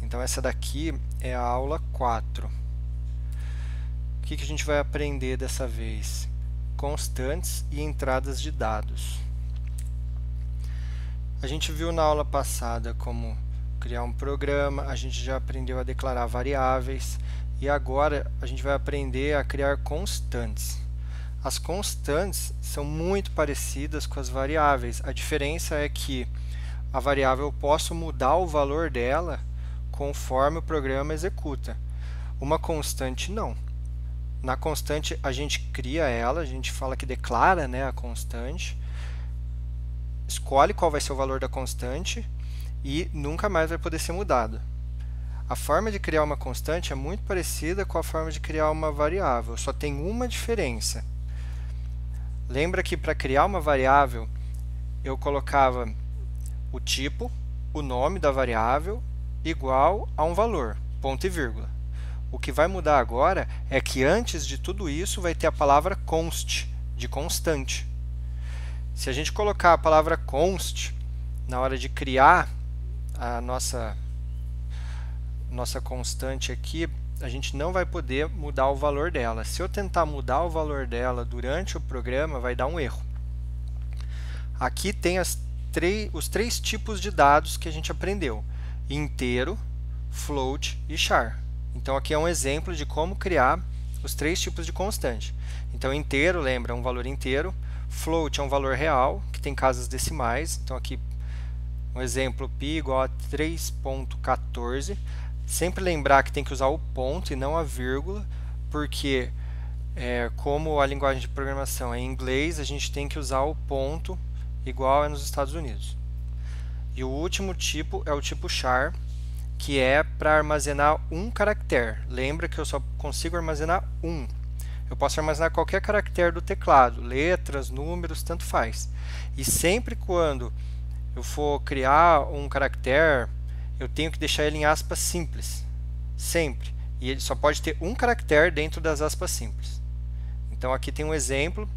Então essa daqui é a aula 4. O que a gente vai aprender dessa vez? Constantes e entradas de dados. A gente viu na aula passada como criar um programa, a gente já aprendeu a declarar variáveis e agora a gente vai aprender a criar constantes. As constantes são muito parecidas com as variáveis. A diferença é que a variável eu posso mudar o valor dela conforme o programa executa. Uma constante não. Na constante a gente cria ela, a gente fala que declara, né, a constante, escolhe qual vai ser o valor da constante e nunca mais vai poder ser mudado. A forma de criar uma constante é muito parecida com a forma de criar uma variável, só tem uma diferença. Lembra que para criar uma variável eu colocava o tipo, o nome da variável igual a um valor, ponto e vírgula. O que vai mudar agora é que antes de tudo isso vai ter a palavra const, de constante. Se a gente colocar a palavra const na hora de criar a nossa constante aqui, a gente não vai poder mudar o valor dela. Se eu tentar mudar o valor dela durante o programa, vai dar um erro. Aqui tem os três tipos de dados que a gente aprendeu: inteiro, float e char. Então aqui é um exemplo de como criar os três tipos de constante. Então inteiro, lembra, é um valor inteiro. Float é um valor real, que tem casas decimais. Então aqui um exemplo, π igual a 3.14. Sempre lembrar que tem que usar o ponto e não a vírgula, porque como a linguagem de programação é em inglês, a gente tem que usar o ponto igual é nos Estados Unidos. E o último tipo é o tipo char, que é para armazenar um caractere. Lembra que eu só consigo armazenar um. Eu posso armazenar qualquer caractere do teclado, letras, números, tanto faz. E sempre quando eu for criar um caractere, eu tenho que deixar ele em aspas simples. Sempre. E ele só pode ter um caractere dentro das aspas simples. Então aqui tem um exemplo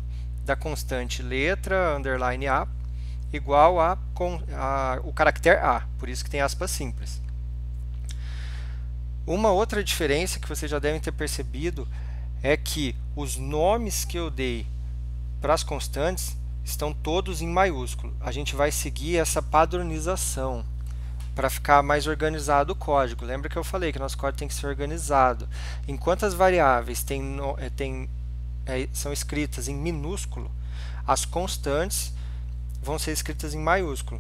da constante letra, underline A, igual o caractere A. Por isso que tem aspas simples. Uma outra diferença que vocês já devem ter percebido é que os nomes que eu dei para as constantes estão todos em maiúsculo. A gente vai seguir essa padronização para ficar mais organizado o código. Lembra que eu falei que nosso código tem que ser organizado. Enquanto as variáveis são escritas em minúsculo, as constantes vão ser escritas em maiúsculo.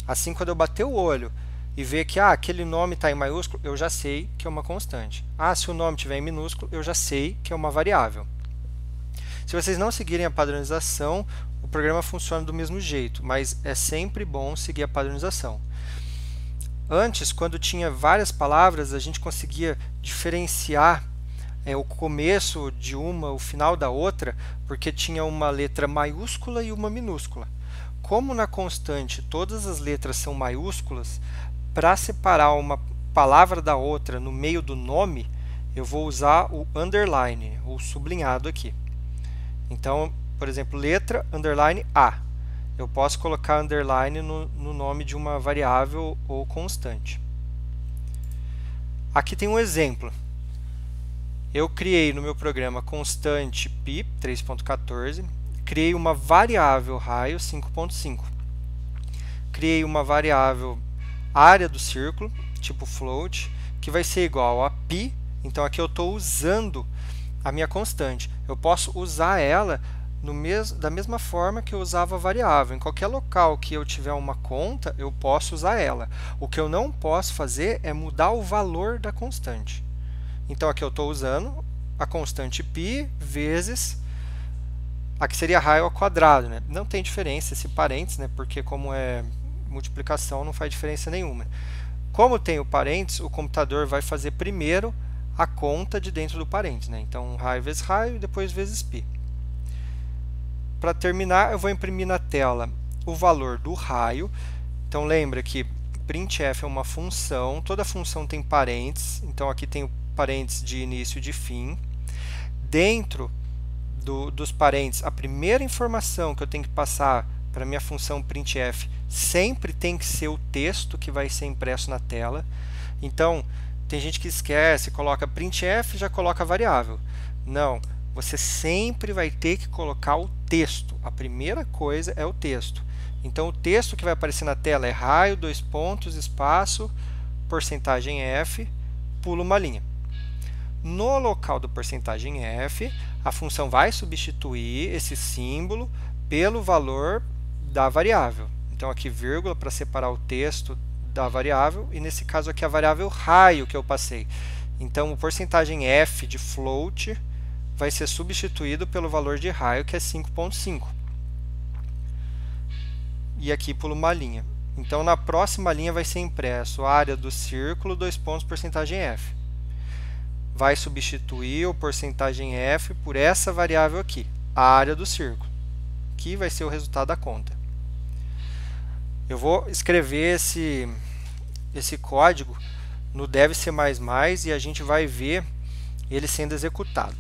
Assim, quando eu bater o olho e ver que aquele nome está em maiúsculo, eu já sei que é uma constante. Se o nome estiver em minúsculo, eu já sei que é uma variável. Se vocês não seguirem a padronização, o programa funciona do mesmo jeito, mas é sempre bom seguir a padronização. Antes, quando tinha várias palavras, a gente conseguia diferenciar o começo de uma, o final da outra, porque tinha uma letra maiúscula e uma minúscula. Como na constante todas as letras são maiúsculas, para separar uma palavra da outra no meio do nome, eu vou usar o underline, o sublinhado aqui. Então, por exemplo, letra, underline A. Eu posso colocar underline no nome de uma variável ou constante. Aqui tem um exemplo. Eu criei no meu programa constante π, 3.14, criei uma variável raio, 5.5. Criei uma variável área do círculo, tipo float, que vai ser igual a π. Então aqui eu estou usando a minha constante. Eu posso usar ela da mesma forma que eu usava a variável. Em qualquer local que eu tiver uma conta, eu posso usar ela. O que eu não posso fazer é mudar o valor da constante. Então aqui eu estou usando a constante π vezes, aqui seria raio ao quadrado, né? Não tem diferença esse parênteses, né? Porque como é multiplicação não faz diferença nenhuma. Como tem o parênteses, o computador vai fazer primeiro a conta de dentro do parênteses, né? Então raio vezes raio e depois vezes π. Para terminar, eu vou imprimir na tela o valor do raio. Então lembra que printf é uma função, toda função tem parênteses, então aqui tem o parênteses de início e de fim. Dentro dos parênteses, a primeira informação que eu tenho que passar para minha função printf, sempre tem que ser o texto que vai ser impresso na tela. Então, tem gente que esquece, coloca printf e já coloca a variável. Não, você sempre vai ter que colocar o texto. A primeira coisa é o texto. Então, o texto que vai aparecer na tela é raio, dois pontos, espaço, porcentagem f, pula uma linha. No local do porcentagem f, a função vai substituir esse símbolo pelo valor da variável. Então, aqui vírgula para separar o texto da variável, e nesse caso aqui a variável raio que eu passei. Então, o porcentagem f de float vai ser substituído pelo valor de raio, que é 5.5. E aqui pula uma linha. Então, na próxima linha vai ser impresso a área do círculo, dois pontos, porcentagem f. Vai substituir o porcentagem f por essa variável aqui, a área do círculo, que vai ser o resultado da conta. Eu vou escrever esse código no dev C++ e a gente vai ver ele sendo executado.